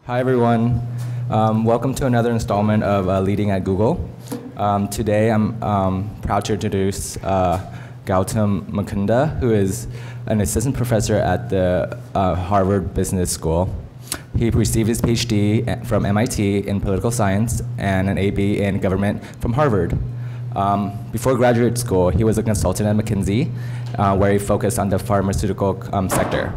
Hi, everyone. Welcome to another installment of Leading at Google. Today, I'm proud to introduce Gautam Mukunda, who is an assistant professor at the Harvard Business School. He received his PhD from MIT in political science and an AB in government from Harvard. Before graduate school, he was a consultant at McKinsey, where he focused on the pharmaceutical sector.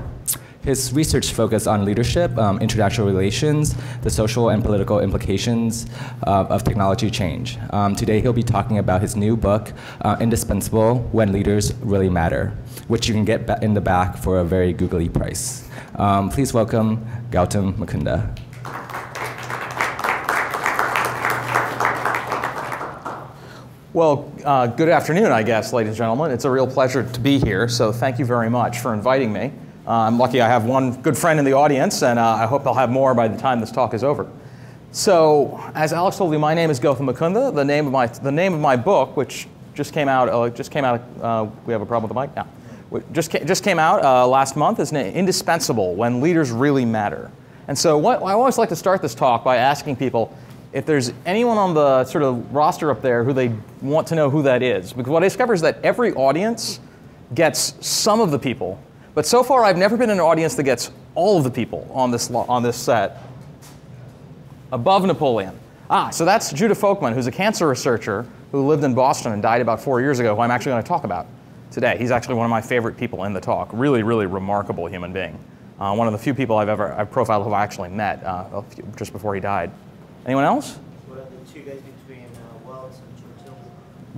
His research focused on leadership, international relations, the social and political implications of technology change. Today he'll be talking about his new book, Indispensable, When Leaders Really Matter, which you can get in the back for a very googly price. Please welcome Gautam Mukunda. Well, good afternoon, I guess, ladies and gentlemen. It's a real pleasure to be here, so thank you very much for inviting me. I'm lucky I have one good friend in the audience, and I hope I'll have more by the time this talk is over. So, as Alex told you, my name is Gautam Mukunda. The name of my book, which just came out. We have a problem with the mic now. Just came out last month. Is Indispensable: When Leaders Really Matter. And so, I always like to start this talk by asking people if there's anyone on the sort of roster up there who they want to know who that is, because what I discover is that every audience gets some of the people. But so far, I've never been in an audience that gets all of the people on this set above Napoleon. So that's Judah Folkman, who's a cancer researcher who lived in Boston and died about 4 years ago, who I'm actually going to talk about today. He's actually one of my favorite people in the talk. Really, really remarkable human being. One of the few people I've profiled who I actually met just before he died. Anyone else? What are the two guys between Welch and Churchill?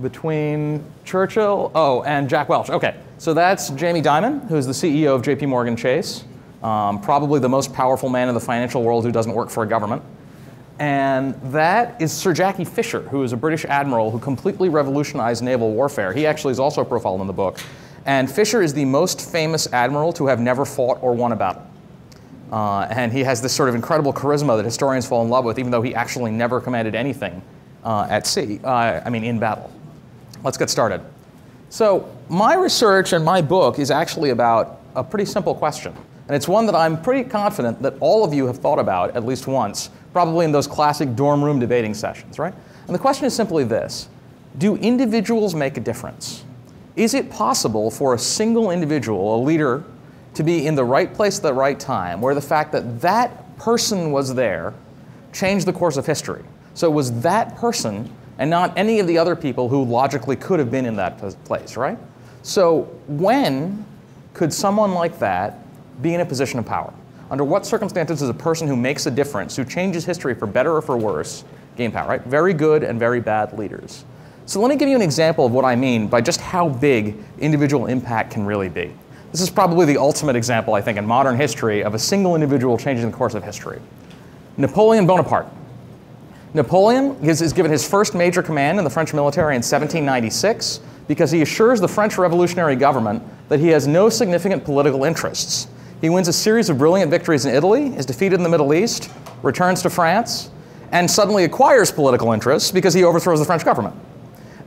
Between Churchill, and Jack Welch. Okay. So that's Jamie Dimon, who's the CEO of JP Morgan Chase, probably the most powerful man in the financial world who doesn't work for a government. And that is Sir Jackie Fisher, who is a British admiral who completely revolutionized naval warfare. He actually is also profiled in the book. And Fisher is the most famous admiral to have never fought or won a battle. And he has this sort of incredible charisma that historians fall in love with, even though he actually never commanded anything at sea, in battle. Let's get started. So my research and my book is actually about a pretty simple question. And it's one that I'm pretty confident that all of you have thought about at least once, probably in those classic dorm room debating sessions, right? And the question is simply this: do individuals make a difference? Is it possible for a single individual, a leader, to be in the right place at the right time, where the fact that that person was there changed the course of history? So it was that person and not any of the other people who logically could have been in that place, right? So when could someone like that be in a position of power? Under what circumstances does a person who makes a difference, who changes history for better or for worse, gain power, right? Very good and very bad leaders. So let me give you an example of what I mean by just how big individual impact can really be. This is probably the ultimate example, I think, in modern history of a single individual changing the course of history. Napoleon Bonaparte. Napoleon is given his first major command in the French military in 1796 because he assures the French revolutionary government that he has no significant political interests. He wins a series of brilliant victories in Italy, is defeated in the Middle East, returns to France, and suddenly acquires political interests because he overthrows the French government.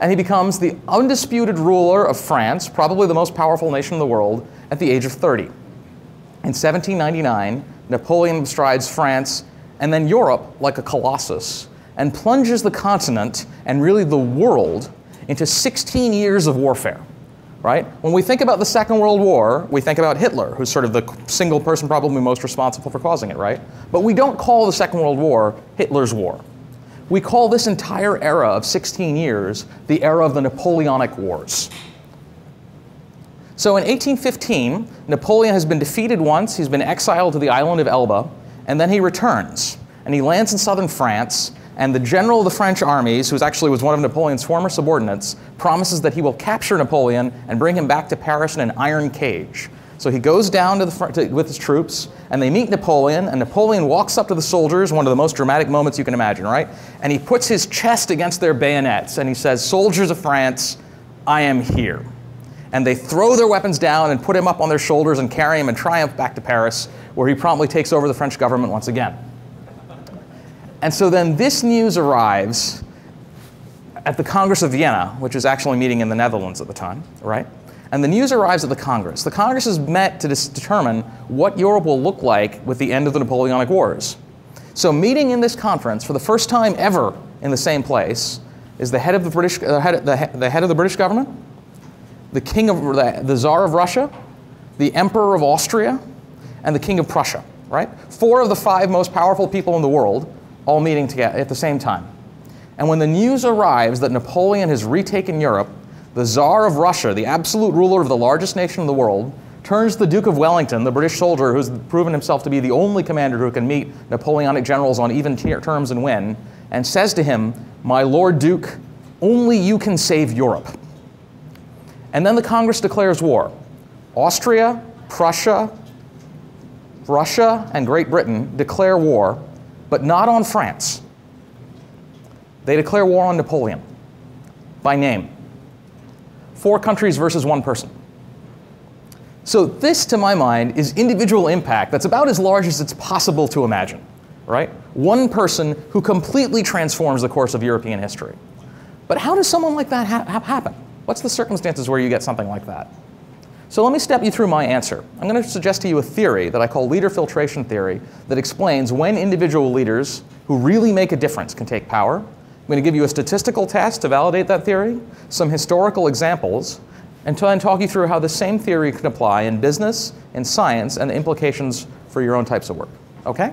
And he becomes the undisputed ruler of France, probably the most powerful nation in the world, at the age of 30. In 1799, Napoleon bestrides France and then Europe like a colossus, and plunges the continent, and really the world, into 16 years of warfare, right? When we think about the Second World War, we think about Hitler, who's sort of the single person probably most responsible for causing it, right? But we don't call the Second World War Hitler's war. We call this entire era of 16 years the era of the Napoleonic Wars. So in 1815, Napoleon has been defeated once, he's been exiled to the island of Elba, and then he returns, and he lands in southern France, and the general of the French armies, who actually was one of Napoleon's former subordinates, promises that he will capture Napoleon and bring him back to Paris in an iron cage. So he goes down to the front with his troops, and they meet Napoleon, and Napoleon walks up to the soldiers, one of the most dramatic moments you can imagine, right? And he puts his chest against their bayonets, and he says, "Soldiers of France, I am here." And they throw their weapons down and put him up on their shoulders and carry him in triumph back to Paris, where he promptly takes over the French government once again. And so then this news arrives at the Congress of Vienna, which is actually meeting in the Netherlands at the time, right? And the news arrives at the Congress. The Congress is met to determine what Europe will look like with the end of the Napoleonic Wars. So meeting in this conference for the first time ever in the same place is the head of the British, the head of the British government, the king of the Tsar of Russia, the Emperor of Austria, and the King of Prussia, right? 4 of the 5 most powerful people in the world all meeting together at the same time. And when the news arrives that Napoleon has retaken Europe, the Tsar of Russia, the absolute ruler of the largest nation in the world, turns to the Duke of Wellington, the British soldier who's proven himself to be the only commander who can meet Napoleonic generals on even terms and win, and says to him, "My Lord Duke, only you can save Europe." And then the Congress declares war. Austria, Prussia, Russia, and Great Britain declare war, but not on France. They declare war on Napoleon, by name. 4 countries versus 1 person. So this, to my mind, is individual impact that's about as large as it's possible to imagine, right? 1 person who completely transforms the course of European history. But how does someone like that happen? What's the circumstances where you get something like that? So let me step you through my answer. I'm going to suggest to you a theory that I call leader filtration theory that explains when individual leaders who really make a difference can take power. I'm going to give you a statistical test to validate that theory, some historical examples, and try and talk you through how the same theory can apply in business, in science, and the implications for your own types of work. Okay?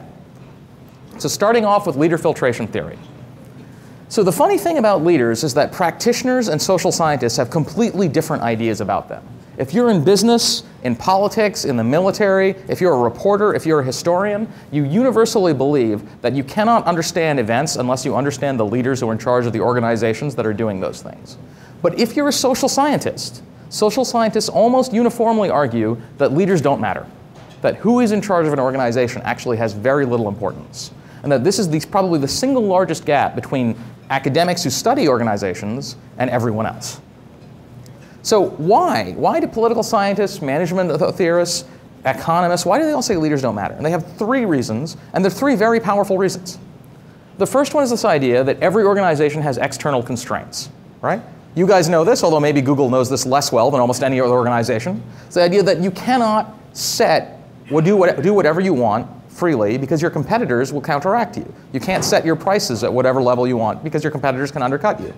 So starting off with leader filtration theory. So the funny thing about leaders is that practitioners and social scientists have completely different ideas about them. If you're in business, in politics, in the military, if you're a reporter, if you're a historian, you universally believe that you cannot understand events unless you understand the leaders who are in charge of the organizations that are doing those things. But if you're a social scientist, social scientists almost uniformly argue that leaders don't matter, that who is in charge of an organization actually has very little importance, and that this is probably the single largest gap between academics who study organizations and everyone else. So why? Why do political scientists, management theorists, economists, why do they all say leaders don't matter? And they have 3 reasons, and they're 3 very powerful reasons. The first one is this idea that every organization has external constraints, right? You guys know this, although maybe Google knows this less well than almost any other organization. It's the idea that you cannot do whatever you want freely because your competitors will counteract you. You can't set your prices at whatever level you want because your competitors can undercut you.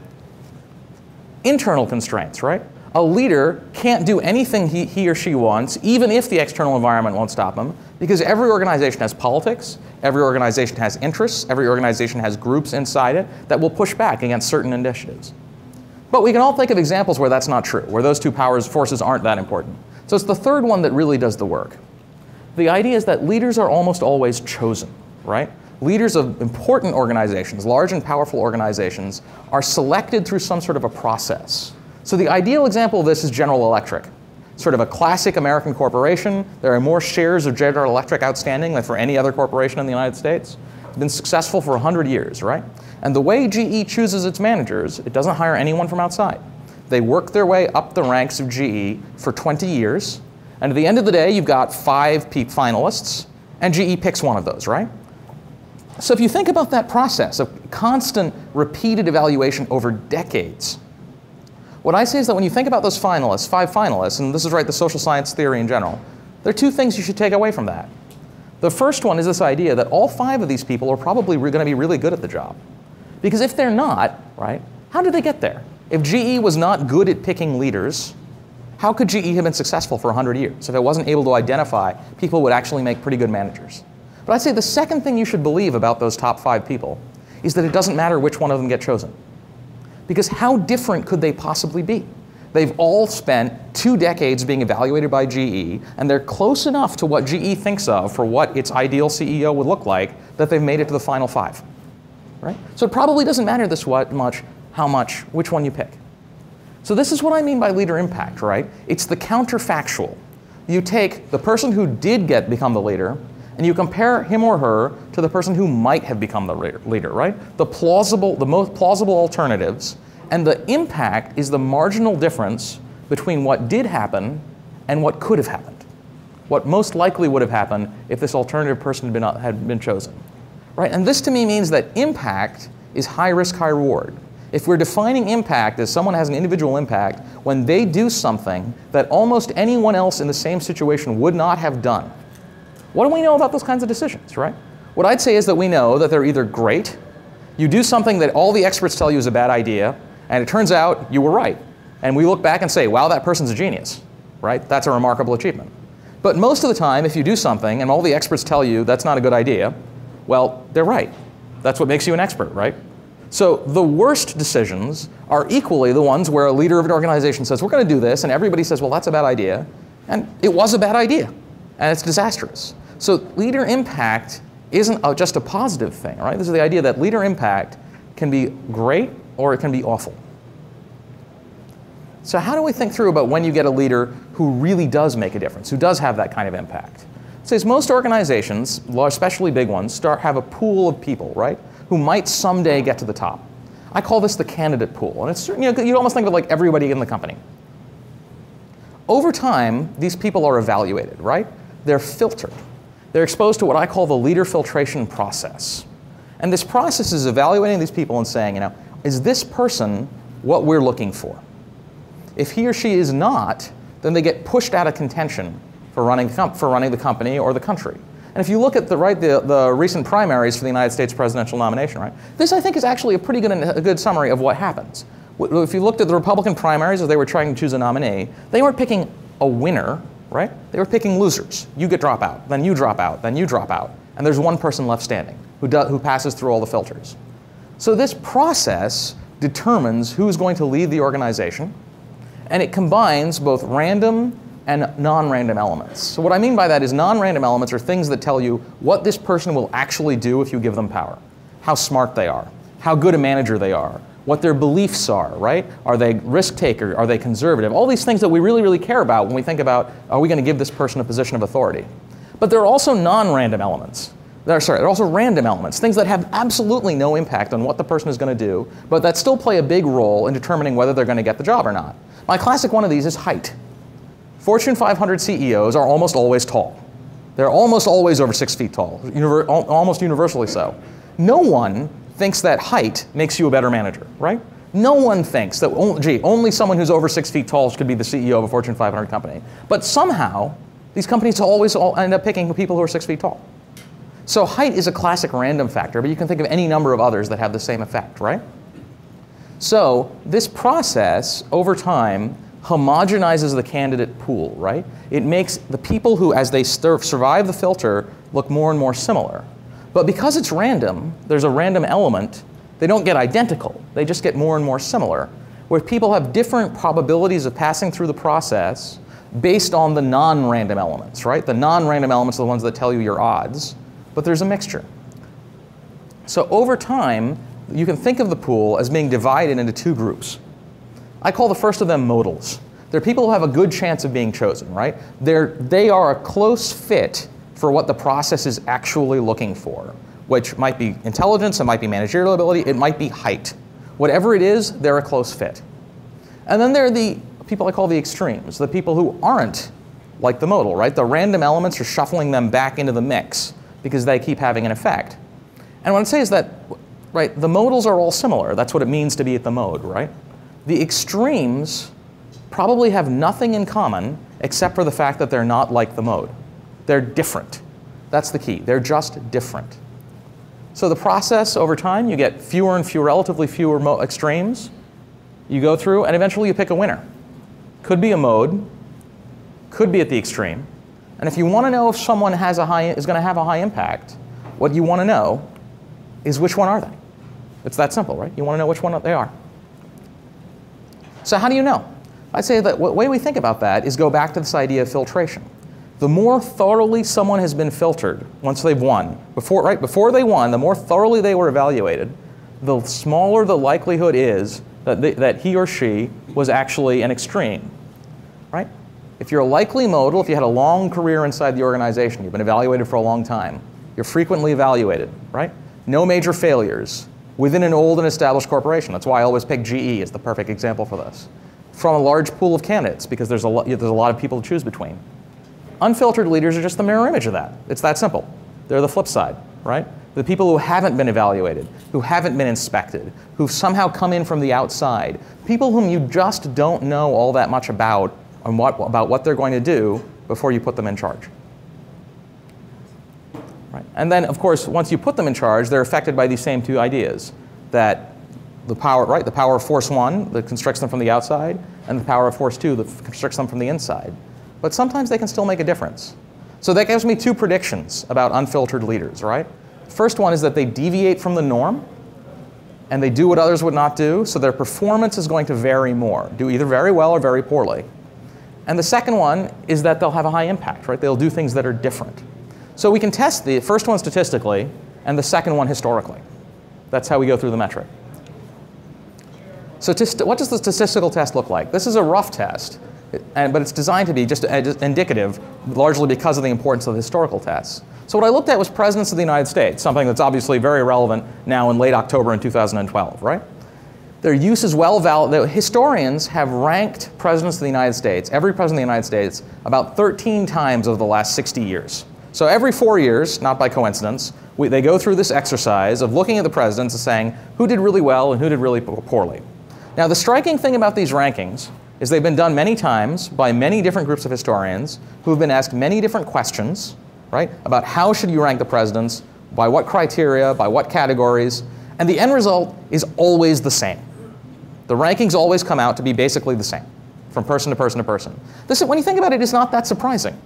Internal constraints, right? A leader can't do anything he or she wants, even if the external environment won't stop him, because every organization has politics, every organization has interests, every organization has groups inside it that will push back against certain initiatives. But we can all think of examples where that's not true, where those 2 forces aren't that important. So it's the third one that really does the work. The idea is that leaders are almost always chosen, right? Leaders of important organizations, large and powerful organizations, are selected through some sort of a process. So the ideal example of this is General Electric. Sort of a classic American corporation. There are more shares of General Electric outstanding than for any other corporation in the United States. It's been successful for 100 years, right? And the way GE chooses its managers, it doesn't hire anyone from outside. They work their way up the ranks of GE for 20 years. And at the end of the day, you've got 5 finalists, and GE picks one of those, right? So if you think about that process of constant, repeated evaluation over decades, what I say is that when you think about those finalists, 5 finalists, and this is right, the social science theory in general, there are 2 things you should take away from that. The first one is this idea that all 5 of these people are probably going to be really good at the job. Because if they're not, right, how did they get there? If GE was not good at picking leaders, how could GE have been successful for 100 years if it wasn't able to identify people who would actually make pretty good managers? But I'd say the second thing you should believe about those top 5 people is that it doesn't matter which one of them get chosen. Because how different could they possibly be? They've all spent 2 decades being evaluated by GE, and they're close enough to what GE thinks of for what its ideal CEO would look like that they've made it to the final 5. Right? So it probably doesn't matter which one you pick. So this is what I mean by leader impact, right? It's the counterfactual. You take the person who did become the leader, and you compare him or her to the person who might have become the leader, right? The most plausible alternatives, and the impact is the marginal difference between what did happen and what could have happened. What most likely would have happened if this alternative person had been chosen, right? And this to me means that impact is high risk, high reward. If we're defining impact as someone has an individual impact when they do something that almost anyone else in the same situation would not have done, what do we know about those kinds of decisions, right? What I'd say is that we know that they're either great, you do something that all the experts tell you is a bad idea, and it turns out you were right. And we look back and say, wow, that person's a genius, right? That's a remarkable achievement. But most of the time, if you do something and all the experts tell you that's not a good idea, well, they're right. That's what makes you an expert, right? So the worst decisions are equally the ones where a leader of an organization says, we're going to do this, and everybody says, well, that's a bad idea. And it was a bad idea, and it's disastrous. So leader impact isn't just a positive thing, right? This is the idea that leader impact can be great or it can be awful. So how do we think through about when you get a leader who really does make a difference, who does have that kind of impact? It says most organizations, especially big ones, have a pool of people, right, who might someday get to the top. I call this the candidate pool. And it's, you almost think of it like everybody in the company. Over time, these people are evaluated, right? They're filtered. They're exposed to what I call the leader filtration process. And this process is evaluating these people and saying, is this person what we're looking for? If he or she is not, then they get pushed out of contention for running the company or the country. And if you look at the recent primaries for the United States presidential nomination, right, this I think is actually a pretty good summary of what happens. If you looked at the Republican primaries as they were trying to choose a nominee, they weren't picking a winner, right? They were picking losers. You get drop out, then you drop out, then you drop out, and there's one person left standing who passes through all the filters. So this process determines who's going to lead the organization, and it combines both random and non-random elements. So what I mean by that is non-random elements are things that tell you what this person will actually do if you give them power, how smart they are, how good a manager they are, what their beliefs are, right? Are they risk taker? Are they conservative? All these things that we really, really care about when we think about, are we going to give this person a position of authority? But there are also non-random elements. There are also random elements, things that have absolutely no impact on what the person is going to do, but that still play a big role in determining whether they're going to get the job or not. My classic one of these is height. Fortune 500 CEOs are almost always tall. They're almost always over 6 feet tall, almost universally so. No one thinks that height makes you a better manager, right? No one thinks that, only someone who's over 6 feet tall could be the CEO of a Fortune 500 company. But somehow, these companies always end up picking people who are 6 feet tall. So height is a classic random factor, but you can think of any number of others that have the same effect, right? So this process, over time, homogenizes the candidate pool, right? It makes the people who, as they survive the filter, look more and more similar. But because it's random, there's a random element, they don't get identical. They just get more and more similar, where people have different probabilities of passing through the process based on the non-random elements, right? The non-random elements are the ones that tell you your odds, but there's a mixture. So over time, you can think of the pool as being divided into two groups. I call the first of them modals. They're people who have a good chance of being chosen, right? They are a close fit for what the process is actually looking for, which might be intelligence, it might be managerial ability, it might be height. Whatever it is, they're a close fit. And then there are the people I call the extremes, the people who aren't like the modal, right? The random elements are shuffling them back into the mix because they keep having an effect. And what I'd say is that, right, the modals are all similar. That's what it means to be at the mode, right? The extremes probably have nothing in common except for the fact that they're not like the mode. They're different. That's the key. They're just different. So the process over time, you get fewer and fewer, relatively fewer extremes. You go through, and eventually you pick a winner. Could be a mode, could be at the extreme. And if you want to know if someone is going to have a high impact, what you want to know is which one are they? It's that simple, right? You want to know which one they are. So how do you know? I'd say that the way we think about that is go back to this idea of filtration. The more thoroughly someone has been filtered once they've won, before they won, the more thoroughly they were evaluated, the smaller the likelihood is that he or she was actually an extreme, right? If you're a likely modal, if you had a long career inside the organization, you've been evaluated for a long time, you're frequently evaluated, right? No major failures within an old and established corporation. That's why I always pick GE as the perfect example for this. From a large pool of candidates, because there's a lot of people to choose between. Unfiltered leaders are just the mirror image of that. It's that simple. They're the flip side, right? The people who haven't been evaluated, who haven't been inspected, who've somehow come in from the outside, people whom you just don't know all that much about what they're going to do before you put them in charge. Right? And then, of course, once you put them in charge, they're affected by these same two ideas, that the power, right, the power of force 1 that constricts them from the outside, and the power of force 2 that constricts them from the inside. But sometimes they can still make a difference. So that gives me two predictions about unfiltered leaders, right? First one is that they deviate from the norm, and they do what others would not do, so their performance is going to vary more, do either very well or very poorly. And the second one is that they'll have a high impact, right? They'll do things that are different. So we can test the first one statistically, and the second one historically. That's how we go through the metric. So what does the statistical test look like? This is a rough test, but it's designed to be just indicative, largely because of the importance of the historical tests. So what I looked at was presidents of the United States, something that's obviously very relevant now in late October in 2012, right? Their use is well validated. Historians have ranked presidents of the United States, every president of the United States, about 13 times over the last 60 years. So every 4 years, not by coincidence, they go through this exercise of looking at the presidents and saying who did really well and who did really poorly. Now the striking thing about these rankings is they've been done many times by many different groups of historians who have been asked many different questions, right, about how should you rank the presidents, by what criteria, by what categories, and the end result is always the same. The rankings always come out to be basically the same, from person to person to person. This, when you think about it, is not that surprising.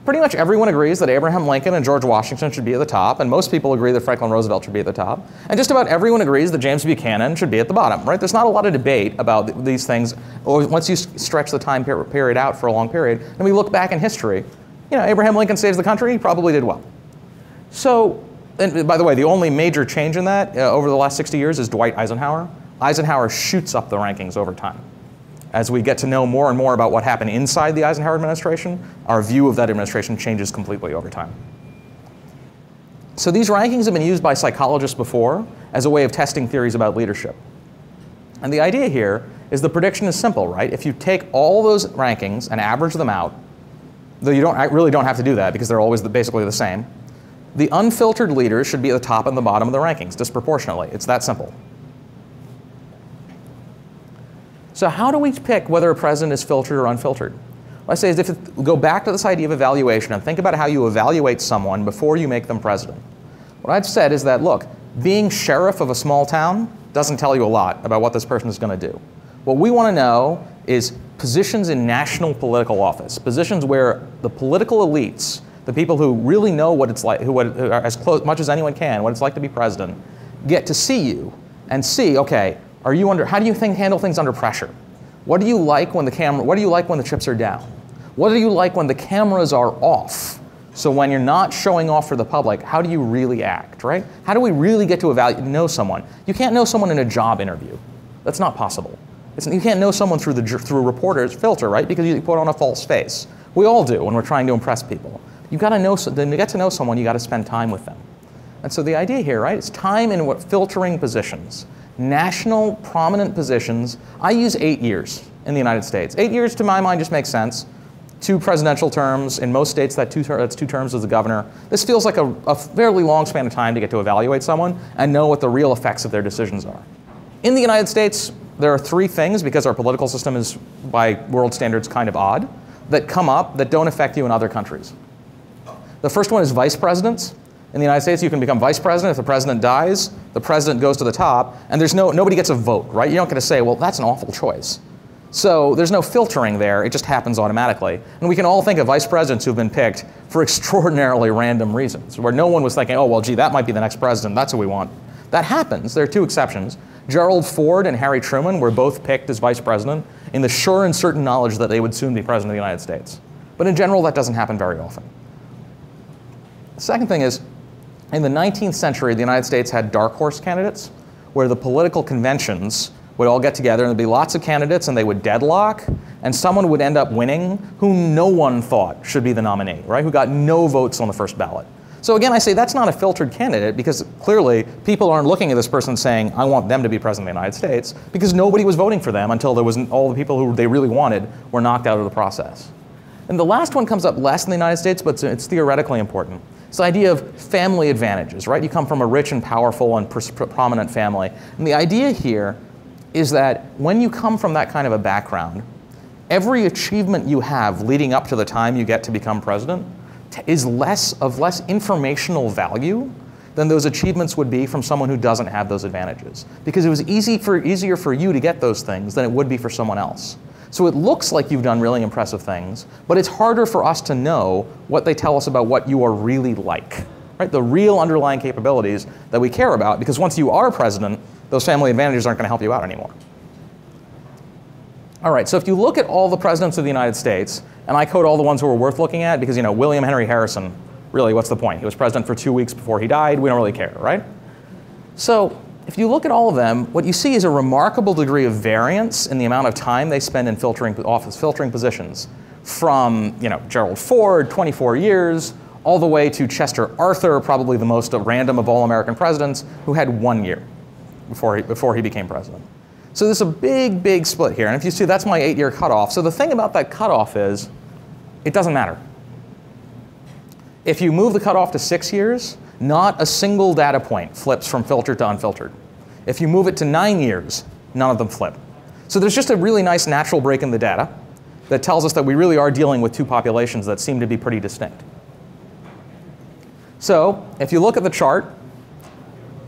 Pretty much everyone agrees that Abraham Lincoln and George Washington should be at the top, and most people agree that Franklin Roosevelt should be at the top, and just about everyone agrees that James Buchanan should be at the bottom, right? There's not a lot of debate about these things once you stretch the time period out for a long period, and we look back in history. You know, Abraham Lincoln saves the country, he probably did well. So, and by the way, the only major change in that over the last 60 years is Dwight Eisenhower. Eisenhower shoots up the rankings over time. As we get to know more and more about what happened inside the Eisenhower administration, our view of that administration changes completely over time. So these rankings have been used by psychologists before as a way of testing theories about leadership. And the idea here is the prediction is simple, right? If you take all those rankings and average them out, though you really don't have to do that because they're always basically the same, the unfiltered leaders should be at the top and the bottom of the rankings disproportionately. It's that simple. So how do we pick whether a president is filtered or unfiltered? What I say is go back to this idea of evaluation and think about how you evaluate someone before you make them president. What I've said is that, look, being sheriff of a small town doesn't tell you a lot about what this person is going to do. What we want to know is positions in national political office, positions where the political elites, the people who really know what it's like, who are as much as anyone can, what it's like to be president, get to see you and see, okay, how do you handle things under pressure? What do you like when the chips are down? What do you like when the cameras are off? So when you're not showing off for the public, how do you really act, right? How do we really get to know someone? You can't know someone in a job interview. That's not possible. You can't know someone through a reporter's filter, right? Because you put on a false face. We all do when we're trying to impress people. You've got to know, then to get to know someone, you got to spend time with them. And so the idea here, right, is time in filtering positions. National prominent positions. I use 8 years in the United States. 8 years to my mind just makes sense. 2 presidential terms. In most states that's 2 terms as the governor. This feels like a fairly long span of time to get to evaluate someone and know what the real effects of their decisions are. In the United States, there are 3 things, because our political system is by world standards kind of odd, that come up that don't affect you in other countries. The first one is vice presidents. In the United States, you can become vice president. If the president dies, the president goes to the top, and nobody gets a vote, right? You don't get to say, well, that's an awful choice. So there's no filtering there. It just happens automatically. And we can all think of vice presidents who've been picked for extraordinarily random reasons, where no one was thinking, oh, well, gee, that might be the next president. That's who we want. That happens. There are 2 exceptions. Gerald Ford and Harry Truman were both picked as vice president in the sure and certain knowledge that they would soon be president of the United States. But in general, that doesn't happen very often. The second thing is, in the 19th century, the United States had dark horse candidates, where the political conventions would all get together and there'd be lots of candidates and they would deadlock, and someone would end up winning who no one thought should be the nominee, right? Who got no votes on the first ballot. So again, I say that's not a filtered candidate, because clearly people aren't looking at this person saying, I want them to be president of the United States, because nobody was voting for them until all the people who they really wanted were knocked out of the process. And the last one comes up less in the United States, but it's theoretically important. It's the idea of family advantages, right? You come from a rich and powerful and prominent family. And the idea here is that when you come from that kind of a background, every achievement you have leading up to the time you get to become president is of less informational value than those achievements would be from someone who doesn't have those advantages. Because it was easier for you to get those things than it would be for someone else. So it looks like you've done really impressive things, but it's harder for us to know what they tell us about what you are really like, right? The real underlying capabilities that we care about, because once you are president, those family advantages aren't going to help you out anymore. All right, so if you look at all the presidents of the United States, and I code all the ones who are worth looking at, because William Henry Harrison, really, what's the point? He was president for 2 weeks before he died. We don't really care, right? So if you look at all of them, what you see is a remarkable degree of variance in the amount of time they spend in filtering positions. From Gerald Ford, 24 years, all the way to Chester Arthur, probably the most random of all American presidents, who had 1 year before he became president. So there's a big, big split here. And if you see, that's my 8-year cutoff. So the thing about that cutoff is, it doesn't matter. If you move the cutoff to 6 years, not a single data point flips from filtered to unfiltered. If you move it to 9 years, none of them flip. So there's just a really nice natural break in the data that tells us that we really are dealing with two populations that seem to be pretty distinct. So if you look at the chart,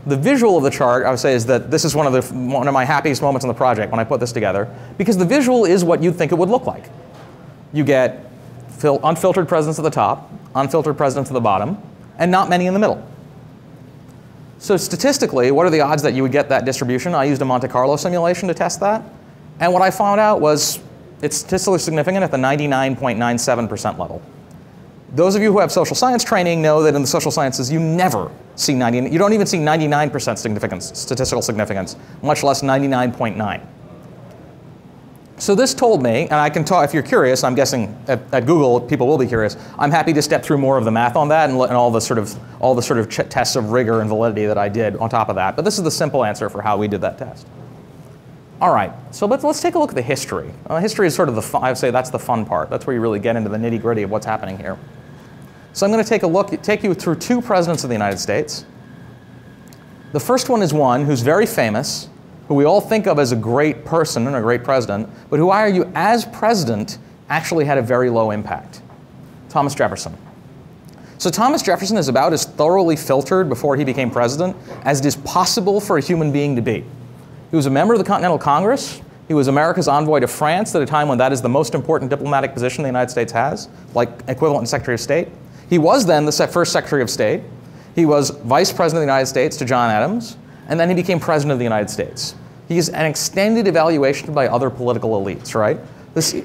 the visual of the chart, I would say, is that this is one of my happiest moments in the project when I put this together, because the visual is what you'd think it would look like. You get unfiltered presidents at the top, unfiltered presidents at the bottom, and not many in the middle. So statistically, what are the odds that you would get that distribution? I used a Monte Carlo simulation to test that. And what I found out was it's statistically significant at the 99.97% level. Those of you who have social science training know that in the social sciences you never see you don't even see 99% statistical significance, much less 99.9. So this told me, and I can talk, if you're curious, I'm guessing at Google people will be curious. I'm happy to step through more of the math on that and all the sort of tests of rigor and validity that I did on top of that. But this is the simple answer for how we did that test. All right, so let's take a look at the history. History is sort of I would say that's the fun part. That's where you really get into the nitty-gritty of what's happening here. So I'm going to take you through two presidents of the United States. The first one is one who's very famous, who we all think of as a great person and a great president, but who I argue as president actually had a very low impact. Thomas Jefferson. So Thomas Jefferson is about as thoroughly filtered before he became president as it is possible for a human being to be. He was a member of the Continental Congress. He was America's envoy to France at a time when that is the most important diplomatic position the United States has, like equivalent to Secretary of State. He was then the first Secretary of State. He was Vice President of the United States to John Adams, and then he became President of the United States. He's an extended evaluation by other political elites, right?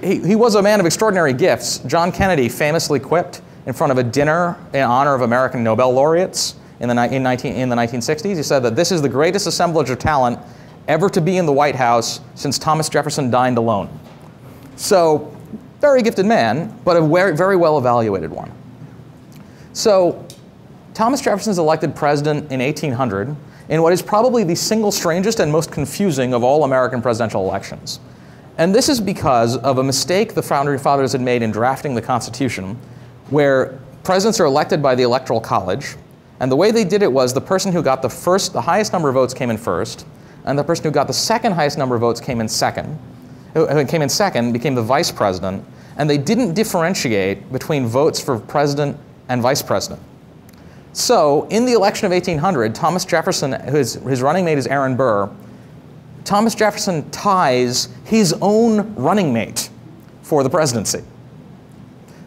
He was a man of extraordinary gifts. John Kennedy famously quipped in front of a dinner in honor of American Nobel laureates in the 1960s. He said that this is the greatest assemblage of talent ever to be in the White House since Thomas Jefferson dined alone. So, very gifted man, but a very well evaluated one. So, Thomas Jefferson is elected president in 1800 in what is probably the single strangest and most confusing of all American presidential elections. And this is because of a mistake the founding fathers had made in drafting the Constitution, where presidents are elected by the Electoral College, and the way they did it was the person who got the highest number of votes came in first, and the person who got the second highest number of votes came in second, became the vice president, and they didn't differentiate between votes for president and vice president. So, in the election of 1800, Thomas Jefferson, his running mate is Aaron Burr, Thomas Jefferson ties his own running mate for the presidency.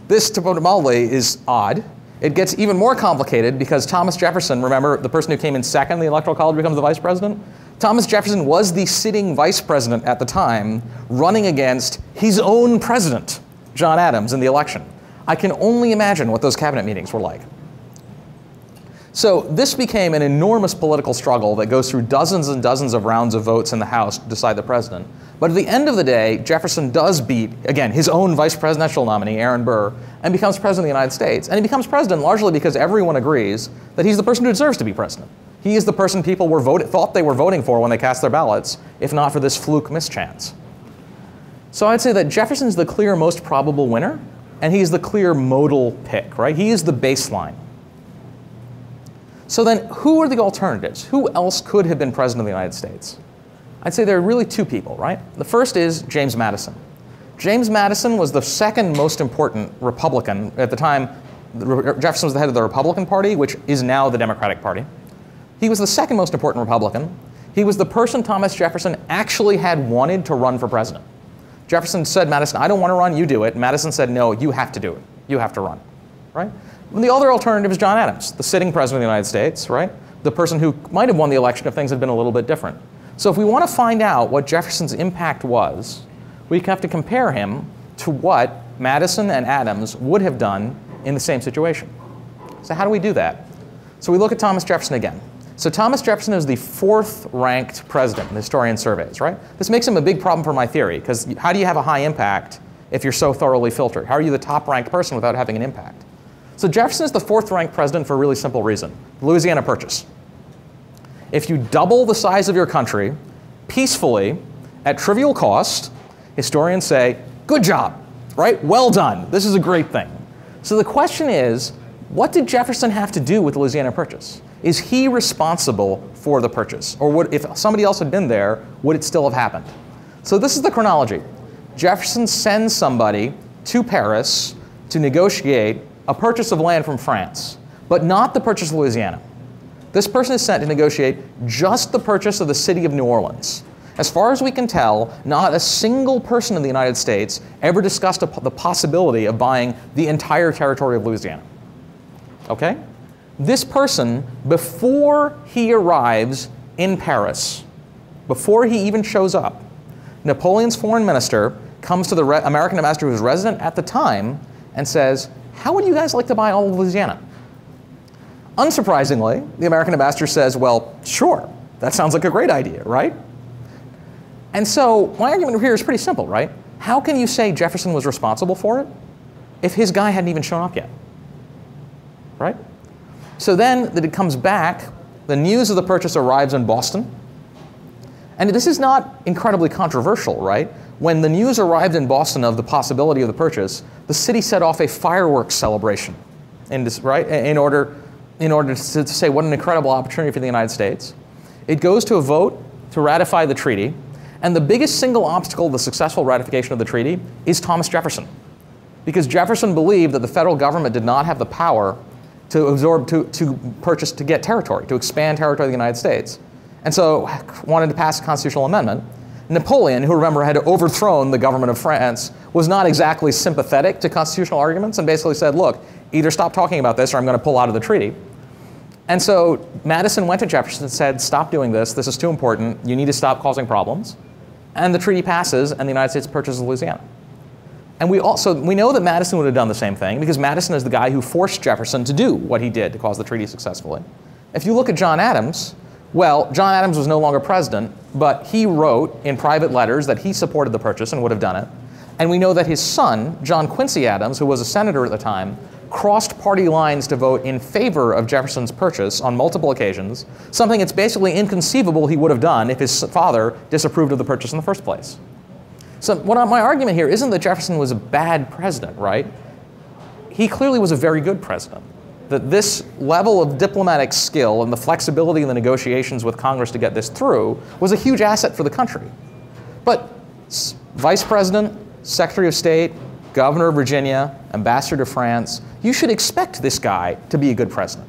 This, to put it mildly, is odd. It gets even more complicated because Thomas Jefferson, remember, the person who came in second in the Electoral College becomes the vice president? Thomas Jefferson was the sitting vice president at the time, running against his own president, John Adams, in the election. I can only imagine what those cabinet meetings were like. So this became an enormous political struggle that goes through dozens and dozens of rounds of votes in the House to decide the president. But at the end of the day, Jefferson does beat, again, his own vice presidential nominee, Aaron Burr, and becomes president of the United States. And he becomes president largely because everyone agrees that he's the person who deserves to be president. He is the person people thought they were voting for when they cast their ballots, if not for this fluke mischance. So I'd say that Jefferson's the clear most probable winner, and he's the clear modal pick, right? He is the baseline. So then, who are the alternatives? Who else could have been president of the United States? I'd say there are really two people, right? The first is James Madison. James Madison was the second most important Republican at the time. Jefferson was the head of the Republican Party, which is now the Democratic Party. He was the second most important Republican. He was the person Thomas Jefferson actually had wanted to run for president. Jefferson said, Madison, I don't want to run, you do it. Madison said, no, you have to do it. You have to run, right? And the other alternative is John Adams, the sitting president of the United States, right? The person who might have won the election if things had been a little bit different. So if we want to find out what Jefferson's impact was, we have to compare him to what Madison and Adams would have done in the same situation. So how do we do that? So we look at Thomas Jefferson again. So Thomas Jefferson is the 4th ranked president in the historian surveys, right? This makes him a big problem for my theory, because how do you have a high impact if you're so thoroughly filtered? How are you the top ranked person without having an impact? So Jefferson is the 4th ranked president for a really simple reason: the Louisiana Purchase. If you double the size of your country peacefully at trivial cost, historians say, good job, right? Well done. This is a great thing. So the question is, what did Jefferson have to do with the Louisiana Purchase? Is he responsible for the purchase? Or would, if somebody else had been there, would it still have happened? So this is the chronology. Jefferson sends somebody to Paris to negotiate a purchase of land from France, but not the purchase of Louisiana. This person is sent to negotiate just the purchase of the city of New Orleans. As far as we can tell, not a single person in the United States ever discussed the possibility of buying the entire territory of Louisiana. Okay? This person, before he arrives in Paris, before he even shows up, Napoleon's foreign minister comes to the American ambassador who was resident at the time and says, how would you guys like to buy all of Louisiana? Unsurprisingly, the American ambassador says, well, sure, that sounds like a great idea, right? And so my argument here is pretty simple, right? How can you say Jefferson was responsible for it if his guy hadn't even shown up yet, right? So then that it comes back, the news of the purchase arrives in Boston. And this is not incredibly controversial, right? When the news arrived in Boston of the possibility of the purchase, the city set off a fireworks celebration, right? In order to say what an incredible opportunity for the United States. It goes to a vote to ratify the treaty. And the biggest single obstacle to the successful ratification of the treaty is Thomas Jefferson. Because Jefferson believed that the federal government did not have the power to absorb, to purchase, to get territory, to expand territory of the United States. And so wanted to pass a constitutional amendment. Napoleon, who remember had overthrown the government of France, was not exactly sympathetic to constitutional arguments and basically said, look, either stop talking about this or I'm going to pull out of the treaty. And so Madison went to Jefferson and said, stop doing this. This is too important. You need to stop causing problems. And the treaty passes and the United States purchases Louisiana. And we know that Madison would have done the same thing because Madison is the guy who forced Jefferson to do what he did to cause the treaty successfully. If you look at John Adams, well, John Adams was no longer president, but he wrote in private letters that he supported the purchase and would have done it. And we know that his son, John Quincy Adams, who was a senator at the time, crossed party lines to vote in favor of Jefferson's purchase on multiple occasions, something it's basically inconceivable he would have done if his father disapproved of the purchase in the first place. So my argument here isn't that Jefferson was a bad president, right? He clearly was a very good president. That this level of diplomatic skill and the flexibility in the negotiations with Congress to get this through was a huge asset for the country. But Vice President, Secretary of State, Governor of Virginia, Ambassador to France, you should expect this guy to be a good president,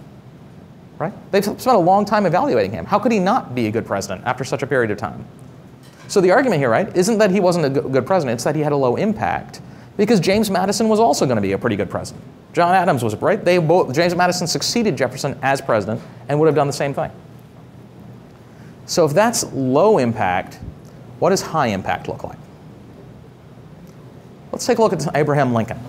right? They've spent a long time evaluating him. How could he not be a good president after such a period of time? So the argument here, right, isn't that he wasn't a good president, it's that he had a low impact because James Madison was also going to be a pretty good president. John Adams was, right? James Madison succeeded Jefferson as president and would have done the same thing. So if that's low impact, what does high impact look like? Let's take a look at Abraham Lincoln.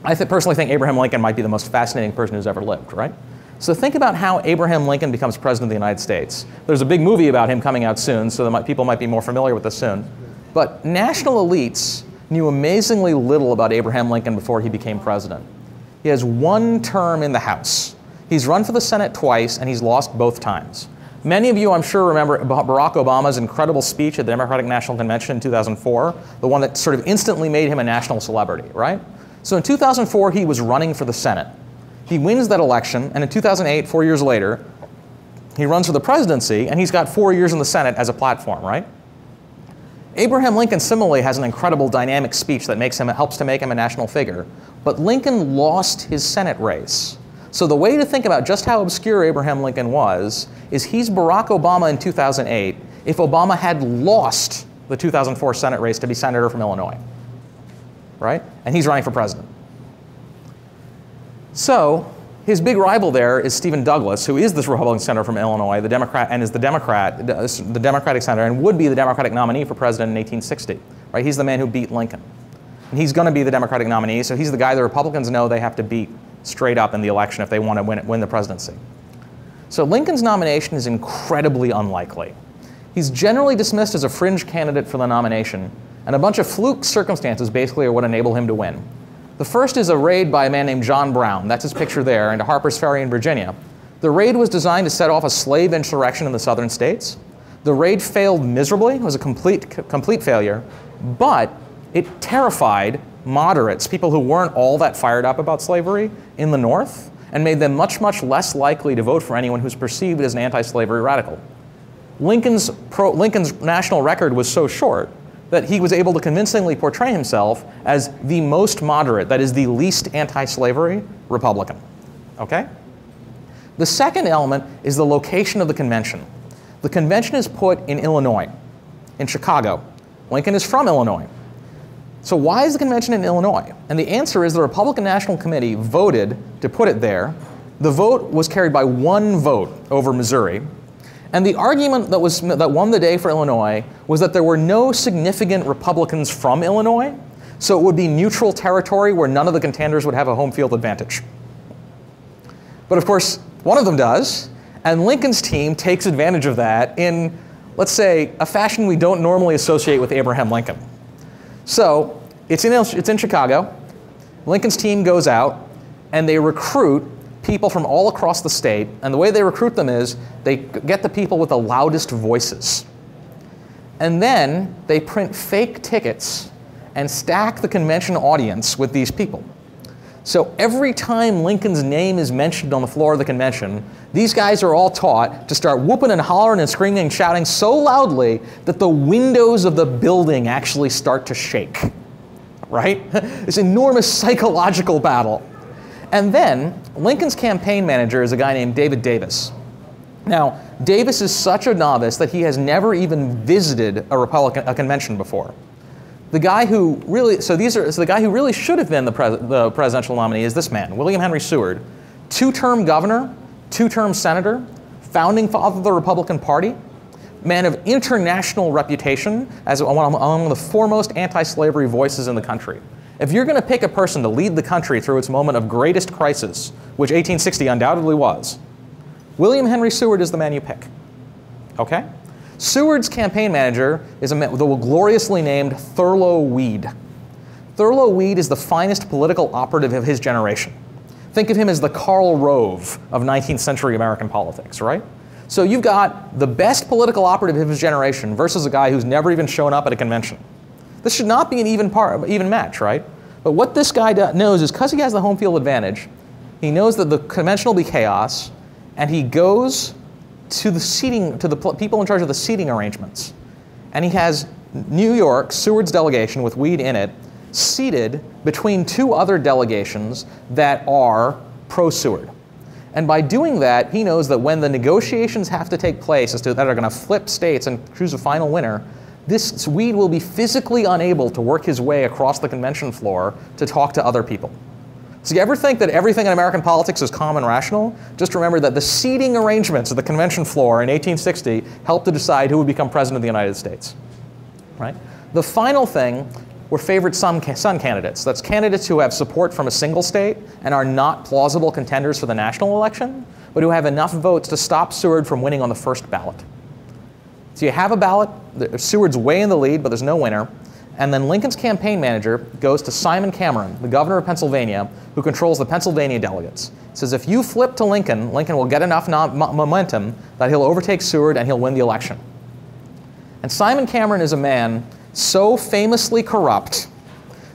I personally think Abraham Lincoln might be the most fascinating person who's ever lived, right? So think about how Abraham Lincoln becomes president of the United States. There's a big movie about him coming out soon, so people might be more familiar with this soon. But national elites knew amazingly little about Abraham Lincoln before he became president. He has one term in the House. He's run for the Senate twice, and he's lost both times. Many of you, I'm sure, remember Barack Obama's incredible speech at the Democratic National Convention in 2004, the one that sort of instantly made him a national celebrity, right? So in 2004, he was running for the Senate. He wins that election, and in 2008, 4 years later, he runs for the presidency, and he's got 4 years in the Senate as a platform, right? Abraham Lincoln similarly has an incredible dynamic speech that helps to make him a national figure, but Lincoln lost his Senate race. So the way to think about just how obscure Abraham Lincoln was is he's Barack Obama in 2008 if Obama had lost the 2004 Senate race to be senator from Illinois, right? And he's running for president. So his big rival there is Stephen Douglas, who is this Republican senator from Illinois, the Democrat, and is the Democratic senator, and would be the Democratic nominee for president in 1860. Right? He's the man who beat Lincoln. And he's going to be the Democratic nominee, so he's the guy the Republicans know they have to beat straight up in the election if they want to win the presidency. So Lincoln's nomination is incredibly unlikely. He's generally dismissed as a fringe candidate for the nomination, and a bunch of fluke circumstances basically are what enable him to win. The first is a raid by a man named John Brown, that's his picture there, into Harper's Ferry in Virginia. The raid was designed to set off a slave insurrection in the southern states. The raid failed miserably, it was a complete failure, but it terrified moderates, people who weren't all that fired up about slavery in the North, and made them much, much less likely to vote for anyone who's perceived as an anti-slavery radical. Lincoln's national record was so short that he was able to convincingly portray himself as the most moderate, that is the least anti-slavery Republican, okay? The second element is the location of the convention. The convention is put in Illinois, in Chicago. Lincoln is from Illinois. So why is the convention in Illinois? And the answer is the Republican National Committee voted to put it there. The vote was carried by 1 vote over Missouri. And the argument that won the day for Illinois was that there were no significant Republicans from Illinois, so it would be neutral territory where none of the contenders would have a home field advantage. But of course, one of them does, and Lincoln's team takes advantage of that in, let's say, a fashion we don't normally associate with Abraham Lincoln. So it's in Chicago. Lincoln's team goes out, and they recruit people from all across the state, and the way they recruit them is they get the people with the loudest voices. And then they print fake tickets and stack the convention audience with these people. So every time Lincoln's name is mentioned on the floor of the convention, these guys are all taught to start whooping and hollering and screaming and shouting so loudly that the windows of the building actually start to shake, right? This enormous psychological battle. And then Lincoln's campaign manager is a guy named David Davis. Now, Davis is such a novice that he has never even visited a convention before. The guy who really, the guy who really should have been the presidential nominee is this man, William Henry Seward, 2-term governor, 2-term senator, founding father of the Republican Party, man of international reputation as among the foremost anti-slavery voices in the country. If you're going to pick a person to lead the country through its moment of greatest crisis, which 1860 undoubtedly was, William Henry Seward is the man you pick, okay? Seward's campaign manager is the gloriously named Thurlow Weed. Thurlow Weed is the finest political operative of his generation. Think of him as the Karl Rove of 19th century American politics, right? So you've got the best political operative of his generation versus a guy who's never even shown up at a convention. This should not be an even match, right? But what this guy knows is because he has the home field advantage, he knows that the convention will be chaos, and he goes to the people in charge of the seating arrangements. And he has New York, Seward's delegation with Weed in it, seated between 2 other delegations that are pro-Seward. And by doing that, he knows that when the negotiations have to take place that are going to flip states and choose a final winner, this Swede will be physically unable to work his way across the convention floor to talk to other people. So you ever think that everything in American politics is calm and rational? Just remember that the seating arrangements of the convention floor in 1860 helped to decide who would become president of the United States, right? The final thing were favored son candidates. That's candidates who have support from a single state and are not plausible contenders for the national election, but who have enough votes to stop Seward from winning on the first ballot. So you have a ballot, Seward's way in the lead, but there's no winner. And then Lincoln's campaign manager goes to Simon Cameron, the governor of Pennsylvania, who controls the Pennsylvania delegates. Says if you flip to Lincoln, Lincoln will get enough momentum that he'll overtake Seward and he'll win the election. And Simon Cameron is a man so famously corrupt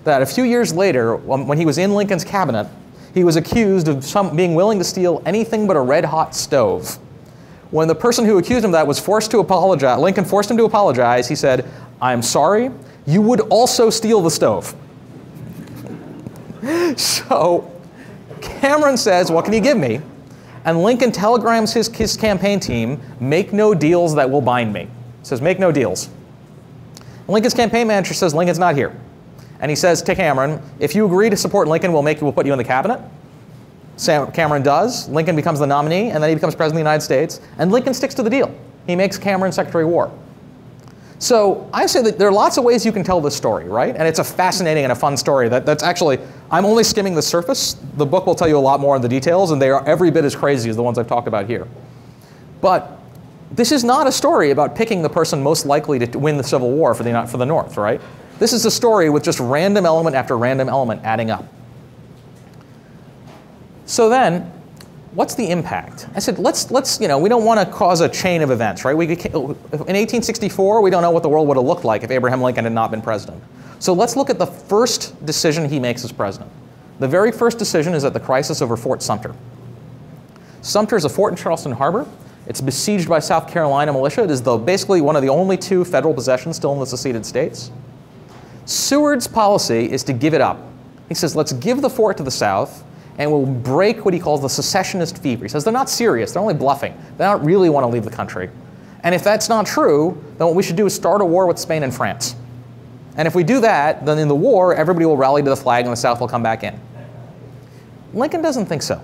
that a few years later, when he was in Lincoln's cabinet, he was accused of being willing to steal anything but a red-hot stove. When the person who accused him of that was forced to apologize, Lincoln forced him to apologize, he said, I am sorry, you would also steal the stove. So Cameron says, what can you give me? And Lincoln telegrams his campaign team, make no deals that will bind me. Says, make no deals. Lincoln's campaign manager says, Lincoln's not here. And he says to Cameron, if you agree to support Lincoln, we'll put you in the cabinet. Cameron does. Lincoln becomes the nominee, and then he becomes president of the United States. And Lincoln sticks to the deal. He makes Cameron Secretary of War. So I say that there are lots of ways you can tell this story, right? And it's a fascinating and a fun story. That's actually, I'm only skimming the surface. The book will tell you a lot more on the details, and they are every bit as crazy as the ones I've talked about here. But this is not a story about picking the person most likely to win the Civil War for the North, right? This is a story with just random element after random element adding up. So then, what's the impact? I said, let's we don't want to cause a chain of events, right? In 1864, we don't know what the world would have looked like if Abraham Lincoln had not been president. So let's look at the first decision he makes as president. The very first decision is at the crisis over Fort Sumter. Sumter is a fort in Charleston Harbor. It's besieged by South Carolina militia. It is basically one of the only two federal possessions still in the seceded states. Seward's policy is to give it up. He says, let's give the fort to the South, and we'll break what he calls the secessionist fever. He says they're not serious, they're only bluffing. They don't really want to leave the country. And if that's not true, then what we should do is start a war with Spain and France. And if we do that, then in the war, everybody will rally to the flag and the South will come back in. Lincoln doesn't think so.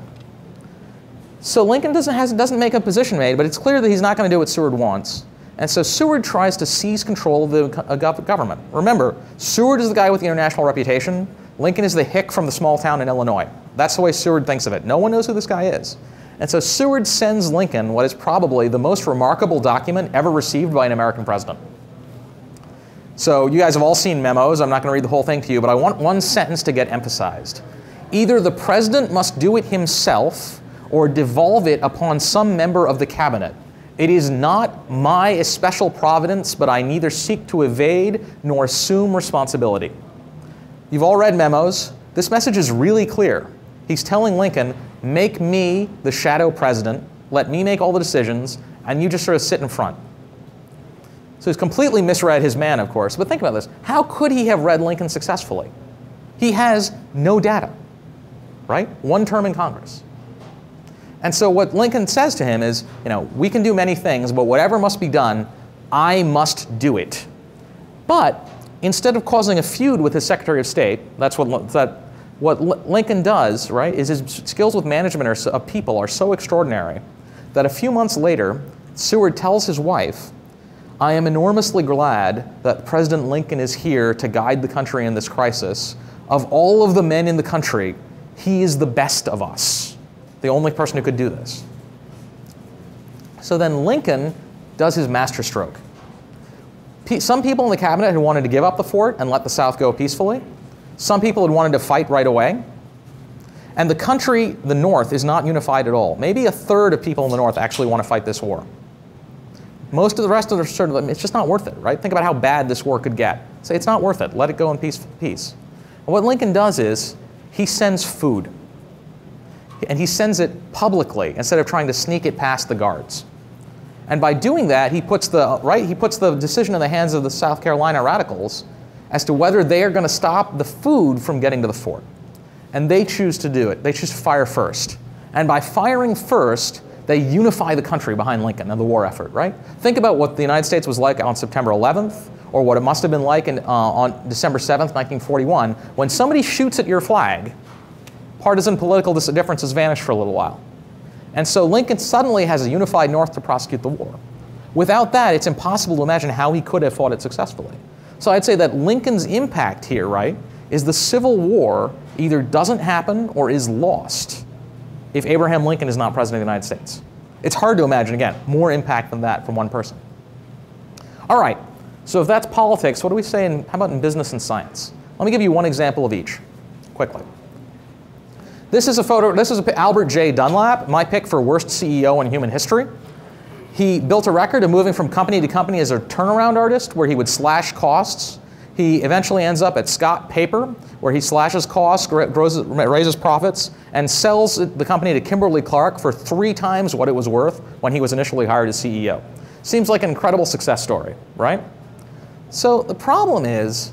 So Lincoln doesn't make a position made, but it's clear that he's not going to do what Seward wants. And so Seward tries to seize control of the government. Remember, Seward is the guy with the international reputation. Lincoln is the hick from the small town in Illinois. That's the way Seward thinks of it. No one knows who this guy is. And so Seward sends Lincoln what is probably the most remarkable document ever received by an American president. So you guys have all seen memos. I'm not going to read the whole thing to you, but I want one sentence to get emphasized. Either the president must do it himself or devolve it upon some member of the cabinet. It is not my especial providence, but I neither seek to evade nor assume responsibility. You've all read memos. This message is really clear. He's telling Lincoln, make me the shadow president, let me make all the decisions, and you just sort of sit in front. So he's completely misread his man, of course. But think about this. How could he have read Lincoln successfully? He has no data, right? One term in Congress. And so what Lincoln says to him is, we can do many things, but whatever must be done, I must do it. But instead of causing a feud with his Secretary of State, that's what Lincoln does, right, is his skills with management of people are so extraordinary that a few months later, Seward tells his wife, I am enormously glad that President Lincoln is here to guide the country in this crisis. Of all of the men in the country, he is the best of us. The only person who could do this. So then Lincoln does his masterstroke. Some people in the cabinet had wanted to give up the fort and let the South go peacefully. Some people had wanted to fight right away. And the country, the North, is not unified at all. Maybe a third of people in the North actually want to fight this war. Most of the rest of the sort of, it's just not worth it, right? Think about how bad this war could get. Say it's not worth it. Let it go in peace. And what Lincoln does is he sends food. And he sends it publicly instead of trying to sneak it past the guards. And by doing that, he puts the decision in the hands of the South Carolina radicals as to whether they are going to stop the food from getting to the fort. And they choose to do it. They choose to fire first. And by firing first, they unify the country behind Lincoln and the war effort, right? Think about what the United States was like on September 11th, or what it must have been like on December 7th, 1941, when somebody shoots at your flag. Partisan political differences vanish for a little while. And so Lincoln suddenly has a unified North to prosecute the war. Without that, it's impossible to imagine how he could have fought it successfully. So I'd say that Lincoln's impact here, right, is the Civil War either doesn't happen or is lost if Abraham Lincoln is not president of the United States. It's hard to imagine, again, more impact than that from one person. All right, so if that's politics, what do we say how about in business and science? Let me give you one example of each, quickly. This is a photo, this is Albert J. Dunlap, my pick for worst CEO in human history. He built a record of moving from company to company as a turnaround artist where he would slash costs. He eventually ends up at Scott Paper where he slashes costs, raises profits, and sells the company to Kimberly Clark for 3 times what it was worth when he was initially hired as CEO. Seems like an incredible success story, right? So the problem is,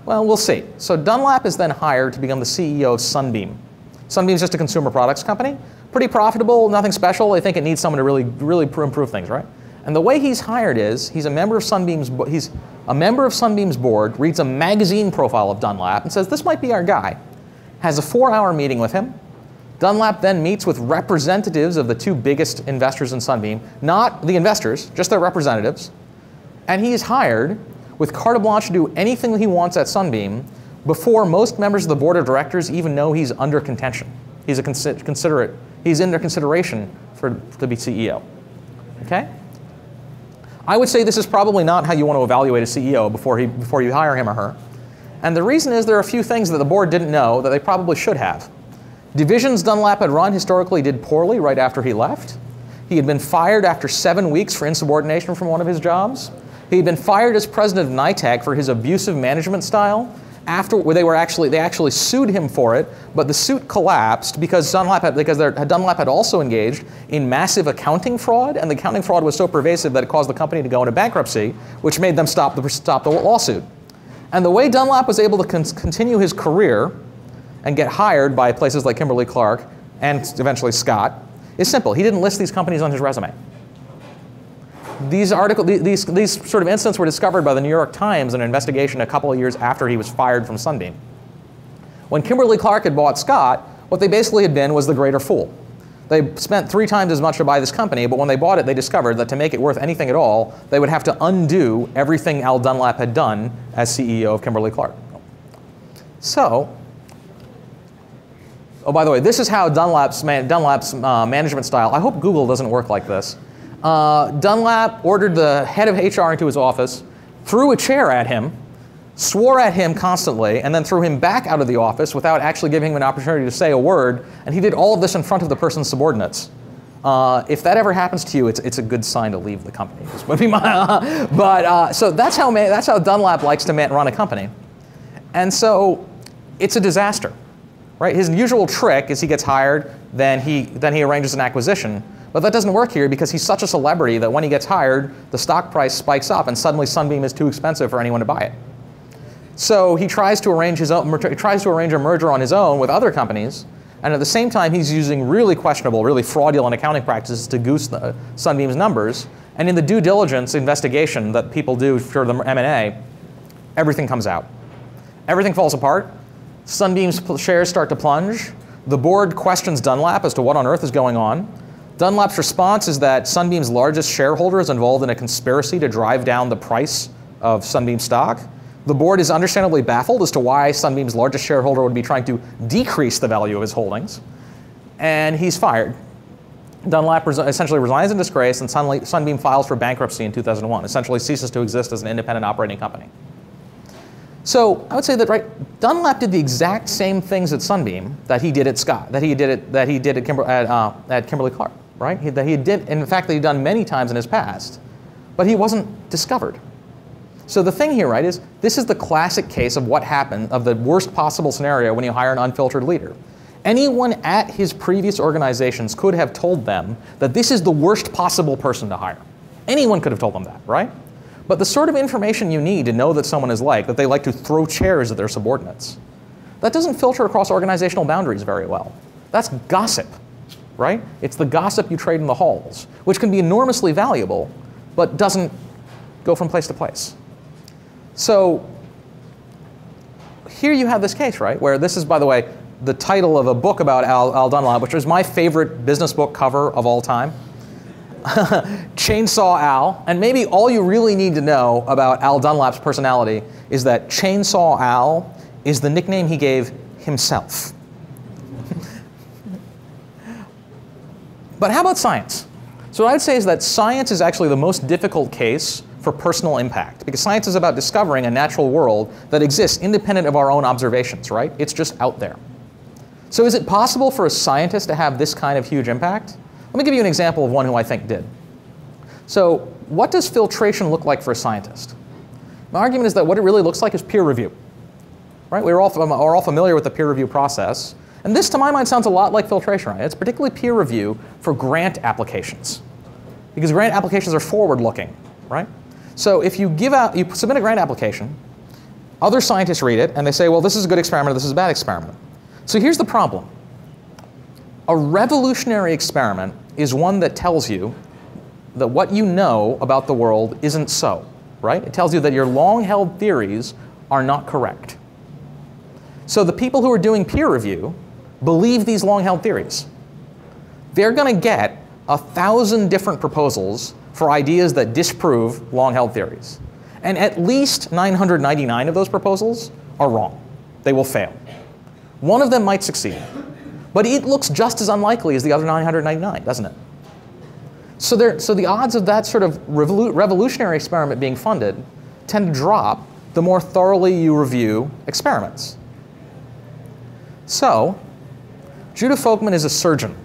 well, we'll see. So Dunlap is then hired to become the CEO of Sunbeam. Sunbeam's just a consumer products company. Pretty profitable, nothing special. They think it needs someone to really improve things, right? And the way he's hired is, he's a member of Sunbeam's board, reads a magazine profile of Dunlap and says, this might be our guy. Has a 4-hour meeting with him. Dunlap then meets with representatives of the 2 biggest investors in Sunbeam, not the investors, just their representatives. And he is hired with carte blanche to do anything that he wants at Sunbeam before most members of the board of directors even know he's under contention. He's he's under consideration to be CEO. Okay? I would say this is probably not how you want to evaluate a CEO before you hire him or her. And the reason is there are a few things that the board didn't know that they probably should have. Divisions Dunlap had run historically did poorly right after he left. He had been fired after 7 weeks for insubordination from one of his jobs. He had been fired as president of NITAG for his abusive management style. They actually sued him for it, but the suit collapsed because Dunlap had also engaged in massive accounting fraud, and the accounting fraud was so pervasive that it caused the company to go into bankruptcy, which made them stop the lawsuit. And the way Dunlap was able to continue his career and get hired by places like Kimberly-Clark and eventually Scott is simple. He didn't list these companies on his resume. These sort of incidents were discovered by the New York Times in an investigation a couple of years after he was fired from Sunbeam. When Kimberly-Clark had bought Scott, what they basically had been was the greater fool. They spent 3 times as much to buy this company, but when they bought it, they discovered that to make it worth anything at all, they would have to undo everything Al Dunlap had done as CEO of Kimberly-Clark. So, oh, by the way, this is how Dunlap's management style, I hope Google doesn't work like this. Dunlap ordered the head of HR into his office, threw a chair at him, swore at him constantly, and then threw him back out of the office without actually giving him an opportunity to say a word, and he did all of this in front of the person's subordinates. If that ever happens to you, it's a good sign to leave the company. So that's how Dunlap likes to run a company. And so it's a disaster, right? His usual trick is he gets hired, then he arranges an acquisition. But that doesn't work here because he's such a celebrity that when he gets hired, the stock price spikes up and suddenly Sunbeam is too expensive for anyone to buy it. So he tries to arrange a merger on his own with other companies, and at the same time he's using really questionable, really fraudulent accounting practices to goose Sunbeam's numbers. And in the due diligence investigation that people do for the M&A, everything comes out. Everything falls apart. Sunbeam's shares start to plunge. The board questions Dunlap as to what on earth is going on. Dunlap's response is that Sunbeam's largest shareholder is involved in a conspiracy to drive down the price of Sunbeam stock. The board is understandably baffled as to why Sunbeam's largest shareholder would be trying to decrease the value of his holdings. And he's fired. Dunlap essentially resigns in disgrace, and Sunbeam files for bankruptcy in 2001, essentially ceases to exist as an independent operating company. So I would say that Dunlap did the exact same things at Sunbeam that he did at Scott, that he did at Kimberly-Clark, right? In fact, that he'd done many times in his past, but he wasn't discovered. So the thing here, right, is this is the classic case of what happened, of the worst possible scenario when you hire an unfiltered leader. Anyone at his previous organizations could have told them that this is the worst possible person to hire. Anyone could have told them that, right? But the sort of information you need to know that someone is that they like to throw chairs at their subordinates, that doesn't filter across organizational boundaries very well. That's gossip, right? It's the gossip you trade in the halls, which can be enormously valuable, but doesn't go from place to place. So here you have this case, right, where this is, by the way, the title of a book about Al Dunlap, which is my favorite business book cover of all time. Chainsaw Al, and maybe all you really need to know about Al Dunlap's personality is that Chainsaw Al is the nickname he gave himself. But how about science? So what I'd say is that science is actually the most difficult case for personal impact, because science is about discovering a natural world that exists independent of our own observations, right? It's just out there. So is it possible for a scientist to have this kind of huge impact? Let me give you an example of one who I think did. So what does filtration look like for a scientist? My argument is that what it really looks like is peer review. Right? We're all familiar with the peer review process. And this, to my mind, sounds a lot like filtration. Right? It's particularly peer review for grant applications, because grant applications are forward-looking. Right? So if you submit a grant application, other scientists read it, and they say, well, this is a good experiment, this is a bad experiment. So here's the problem. A revolutionary experiment is one that tells you that what you know about the world isn't so, right? It tells you that your long-held theories are not correct. So the people who are doing peer review believe these long-held theories. They're going to get 1,000 different proposals for ideas that disprove long-held theories. And at least 999 of those proposals are wrong. They will fail. One of them might succeed. But it looks just as unlikely as the other 999, doesn't it? So the odds of that sort of revolutionary experiment being funded tend to drop the more thoroughly you review experiments. So Judah Folkman is a surgeon.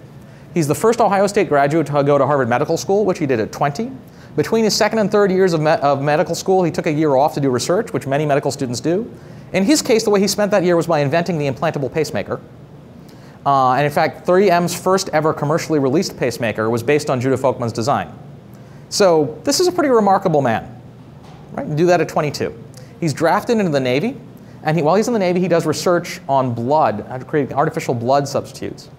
He's the first Ohio State graduate to go to Harvard Medical School, which he did at 20. Between his second and third years of medical school, he took a year off to do research, which many medical students do. In his case, the way he spent that year was by inventing the implantable pacemaker. And in fact, 3M's first ever commercially released pacemaker was based on Judah Folkman's design. So this is a pretty remarkable man, right? Do that at 22. He's drafted into the Navy, and while he's in the Navy, he does research on blood, how to create artificial blood substitutes.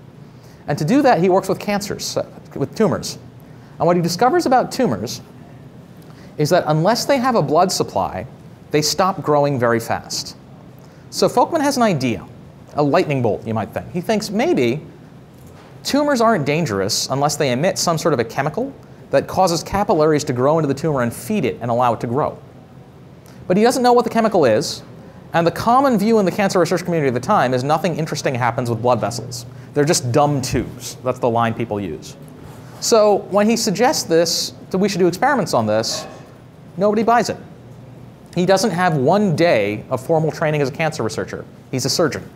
And to do that, he works with cancers, with tumors. And what he discovers about tumors is that unless they have a blood supply, they stop growing very fast. So Folkman has an idea, a lightning bolt, you might think. He thinks maybe tumors aren't dangerous unless they emit some sort of a chemical that causes capillaries to grow into the tumor and feed it and allow it to grow. But he doesn't know what the chemical is, and the common view in the cancer research community at the time is nothing interesting happens with blood vessels. They're just dumb tubes. That's the line people use. So when he suggests this, that we should do experiments on this, nobody buys it. He doesn't have one day of formal training as a cancer researcher. He's a surgeon.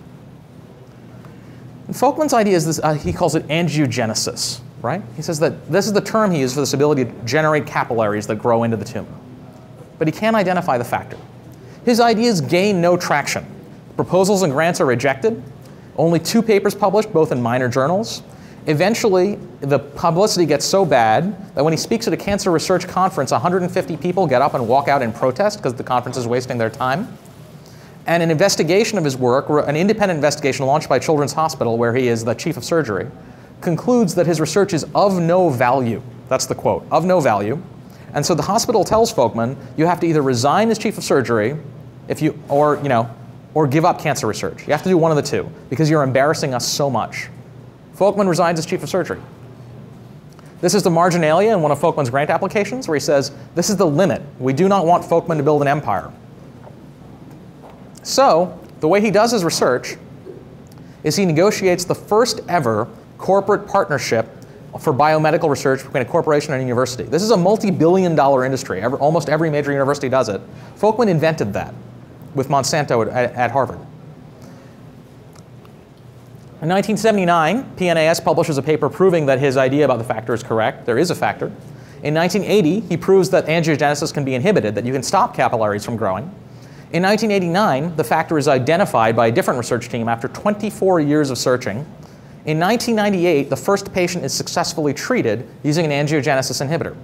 And Folkman's idea is this, he calls it angiogenesis, right? He says that this is the term he used for this ability to generate capillaries that grow into the tumor. But he can't identify the factor. His ideas gain no traction. Proposals and grants are rejected. Only 2 papers published, both in minor journals. Eventually, the publicity gets so bad that when he speaks at a cancer research conference, 150 people get up and walk out in protest because the conference is wasting their time. And an investigation of his work, an independent investigation launched by Children's Hospital, where he is the chief of surgery, concludes that his research is of no value. That's the quote, of no value. And so the hospital tells Folkman, you have to either resign as chief of surgery, or give up cancer research. You have to do one of the two, because you're embarrassing us so much. Folkman resigns as chief of surgery. This is the marginalia in one of Folkman's grant applications, where he says, this is the limit. We do not want Folkman to build an empire. So the way he does his research is he negotiates the first ever corporate partnership for biomedical research between a corporation and a university. This is a multi-billion-dollar industry. Almost every major university does it. Folkman invented that with Monsanto at Harvard. In 1979, PNAS publishes a paper proving that his idea about the factor is correct. There is a factor. In 1980, he proves that angiogenesis can be inhibited, that you can stop capillaries from growing. In 1989, the factor is identified by a different research team after 24 years of searching. In 1998, the first patient is successfully treated using an angiogenesis inhibitor.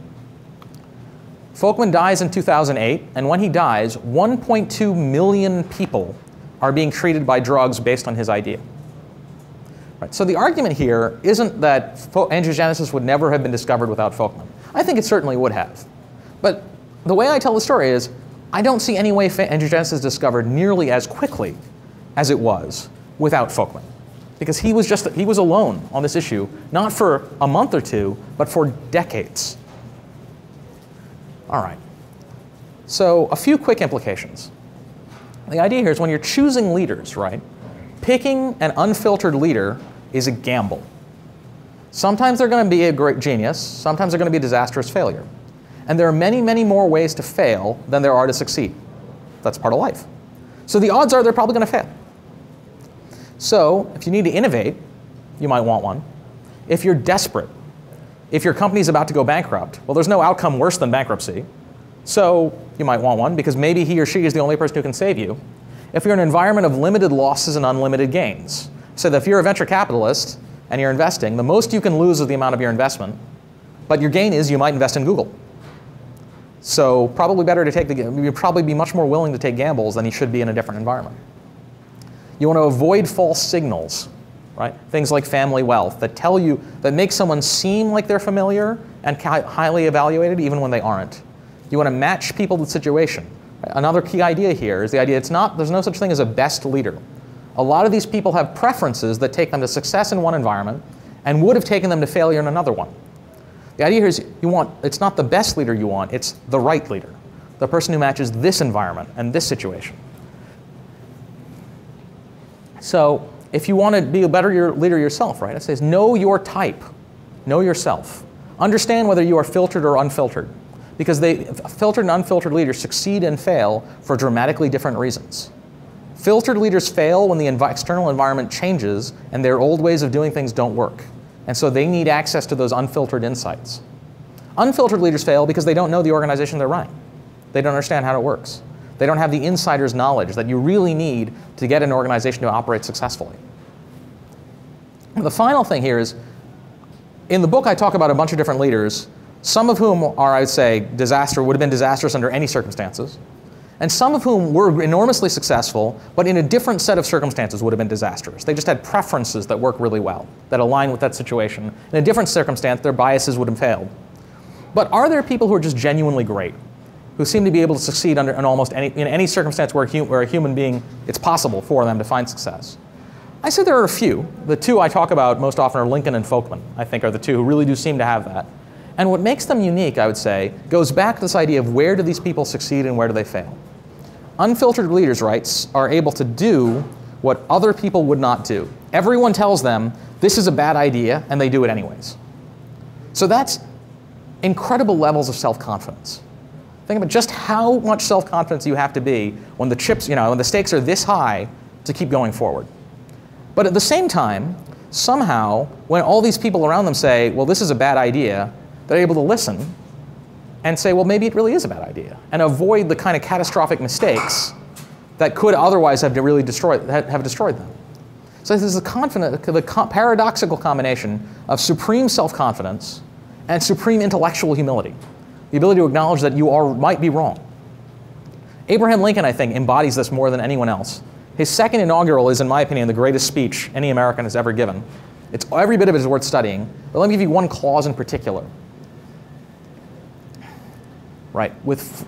Folkman dies in 2008, and when he dies, 1.2 million people are being treated by drugs based on his idea. Right, so the argument here isn't that angiogenesis would never have been discovered without Folkman. I think it certainly would have. But the way I tell the story is, I don't see any way angiogenesis is discovered nearly as quickly as it was without Folkman. Because he was alone on this issue, not for a month or two, but for decades. All right. So a few quick implications. The idea here is when you're choosing leaders, right, picking an unfiltered leader is a gamble. Sometimes they're going to be a great genius. Sometimes they're going to be a disastrous failure. And there are many, many more ways to fail than there are to succeed. That's part of life. So the odds are they're probably going to fail. So if you need to innovate, you might want one. If you're desperate, if your company's about to go bankrupt, well, there's no outcome worse than bankruptcy. So you might want one because maybe he or she is the only person who can save you. If you're in an environment of limited losses and unlimited gains, so that if you're a venture capitalist and you're investing, the most you can lose is the amount of your investment, but your gain is you might invest in Google. So probably better to take you'd probably be much more willing to take gambles than you should be in a different environment. You want to avoid false signals, right? Things like family wealth that make someone seem like they're familiar and highly evaluated even when they aren't. You want to match people to the situation. Another key idea here is the idea there's no such thing as a best leader. A lot of these people have preferences that take them to success in one environment and would have taken them to failure in another one. The idea here is it's not the best leader you want, it's the right leader. The person who matches this environment and this situation. So if you want to be a better leader yourself, right, it says know your type, know yourself. Understand whether you are filtered or unfiltered. Because filtered and unfiltered leaders succeed and fail for dramatically different reasons. Filtered leaders fail when the external environment changes and their old ways of doing things don't work. And so they need access to those unfiltered insights. Unfiltered leaders fail because they don't know the organization they're running. They don't understand how it works. They don't have the insider's knowledge that you really need to get an organization to operate successfully. And the final thing here is, in the book I talk about a bunch of different leaders, some of whom are, I would say, would have been disastrous under any circumstances, and some of whom were enormously successful, but in a different set of circumstances would have been disastrous. They just had preferences that work really well, that align with that situation. In a different circumstance, their biases would have failed. But are there people who are just genuinely great, who seem to be able to succeed in any circumstance where a human being, it's possible for them to find success? I say there are a few. The two I talk about most often are Lincoln and Folkman, I think, are the two who really do seem to have that. And what makes them unique, I would say, goes back to this idea of where do these people succeed and where do they fail. Unfiltered leaders, right, are able to do what other people would not do. Everyone tells them this is a bad idea, and they do it anyways. So that's incredible levels of self-confidence. Think about just how much self-confidence you have to be when the chips, when the stakes are this high to keep going forward. But at the same time, somehow, when all these people around them say, well, this is a bad idea, they're able to listen and say, well, maybe it really is a bad idea, and avoid the kind of catastrophic mistakes that could otherwise have really destroyed them. So this is the paradoxical combination of supreme self-confidence and supreme intellectual humility, the ability to acknowledge that you might be wrong. Abraham Lincoln, I think, embodies this more than anyone else. His second inaugural is, in my opinion, the greatest speech any American has ever given. Every bit of it is worth studying, but let me give you one clause in particular. Right, with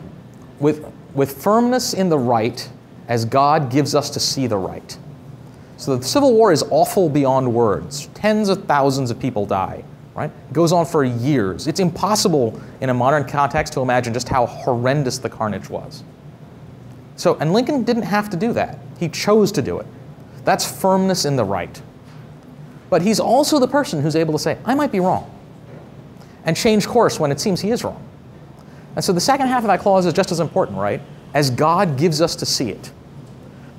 firmness in the right as God gives us to see the right. So the Civil War is awful beyond words. Tens of thousands of people die, right? It goes on for years. It's impossible in a modern context to imagine just how horrendous the carnage was. And Lincoln didn't have to do that. He chose to do it. That's firmness in the right. But he's also the person who's able to say, I might be wrong, and change course when it seems he is wrong. And so the second half of that clause is just as important, right? As God gives us to see it.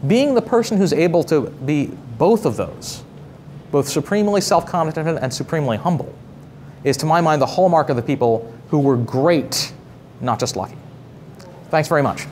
Being the person who's able to be both of those, both supremely self-confident and supremely humble, is, to my mind, the hallmark of the people who were great, not just lucky. Thanks very much.